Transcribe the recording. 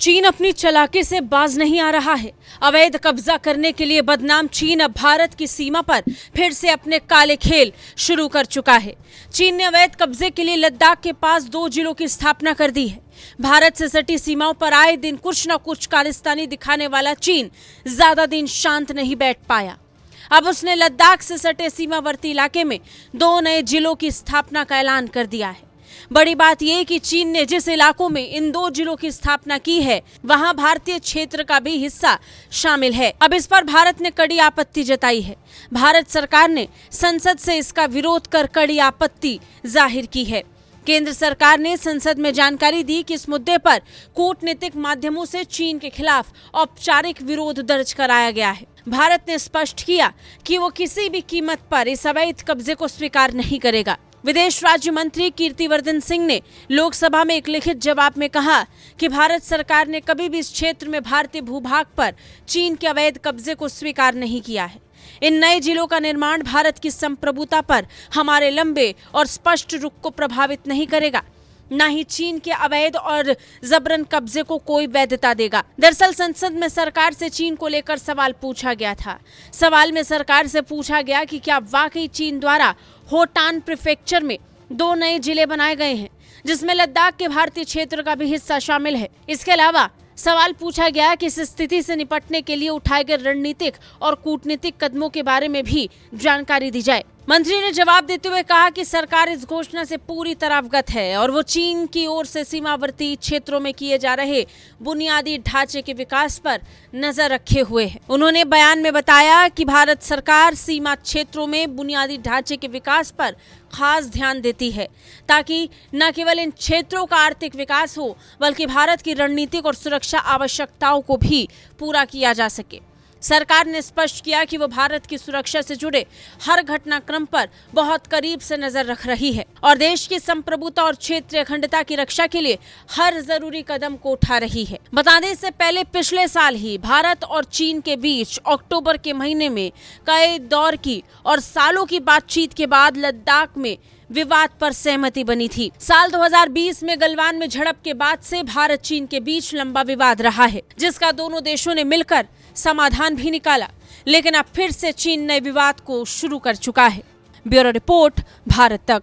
चीन अपनी चालाकी से बाज नहीं आ रहा है। अवैध कब्जा करने के लिए बदनाम चीन अब भारत की सीमा पर फिर से अपने काले खेल शुरू कर चुका है। चीन ने अवैध कब्जे के लिए लद्दाख के पास 2 जिलों की स्थापना कर दी है। भारत से सटी सीमाओं पर आए दिन कुछ न कुछ खालिस्तानी दिखाने वाला चीन ज्यादा दिन शांत नहीं बैठ पाया। अब उसने लद्दाख से सटे सीमावर्ती इलाके में 2 नए जिलों की स्थापना का ऐलान कर दिया है। बड़ी बात यह कि चीन ने जिस इलाकों में इन 2 जिलों की स्थापना की है वहां भारतीय क्षेत्र का भी हिस्सा शामिल है। अब इस पर भारत ने कड़ी आपत्ति जताई है। भारत सरकार ने संसद से इसका विरोध कर कड़ी आपत्ति जाहिर की है। केंद्र सरकार ने संसद में जानकारी दी कि इस मुद्दे पर कूटनीतिक माध्यमों से चीन के खिलाफ औपचारिक विरोध दर्ज कराया गया है। भारत ने स्पष्ट किया कि वो किसी भी कीमत पर इस अवैध कब्जे को स्वीकार नहीं करेगा। विदेश राज्य मंत्री कीर्तिवर्धन सिंह ने लोकसभा में एक लिखित जवाब में कहा कि भारत सरकार ने कभी भी इस क्षेत्र में भारतीय भूभाग पर चीन के अवैध कब्जे को स्वीकार नहीं किया है। इन नए जिलों का निर्माण भारत की संप्रभुता पर हमारे लंबे और स्पष्ट रुख को प्रभावित नहीं करेगा, न ही चीन के अवैध और जबरन कब्जे को कोई वैधता देगा। दरअसल संसद में सरकार से चीन को लेकर सवाल पूछा गया था। सवाल में सरकार से पूछा गया कि क्या वाकई चीन द्वारा होटान प्रीफेक्चर में 2 नए जिले बनाए गए हैं, जिसमें लद्दाख के भारतीय क्षेत्र का भी हिस्सा शामिल है। इसके अलावा सवाल पूछा गया कि इस स्थिति से निपटने के लिए उठाए गए रणनीतिक और कूटनीतिक कदमों के बारे में भी जानकारी दी जाए। मंत्री ने जवाब देते हुए कहा कि सरकार इस घोषणा से पूरी तरह अवगत है और वो चीन की ओर से सीमावर्ती क्षेत्रों में किए जा रहे बुनियादी ढांचे के विकास पर नजर रखे हुए है। उन्होंने बयान में बताया कि भारत सरकार सीमा क्षेत्रों में बुनियादी ढांचे के विकास पर खास ध्यान देती है, ताकि न केवल इन क्षेत्रों का आर्थिक विकास हो बल्कि भारत की रणनीतिक और सुरक्षा आवश्यकताओं को भी पूरा किया जा सके। सरकार ने स्पष्ट किया कि वो भारत की सुरक्षा से जुड़े हर घटनाक्रम पर बहुत करीब से नजर रख रही है और देश की संप्रभुता और क्षेत्रीय अखंडता की रक्षा के लिए हर जरूरी कदम को उठा रही है। बता दें, इससे पहले पिछले साल ही भारत और चीन के बीच अक्टूबर के महीने में कई दौर की और सालों की बातचीत के बाद लद्दाख में विवाद पर सहमति बनी थी। साल 2020 में गलवान में झड़प के बाद से भारत चीन के बीच लंबा विवाद रहा है, जिसका दोनों देशों ने मिलकर समाधान भी निकाला, लेकिन अब फिर से चीन नए विवाद को शुरू कर चुका है। ब्यूरो रिपोर्ट, भारत तक।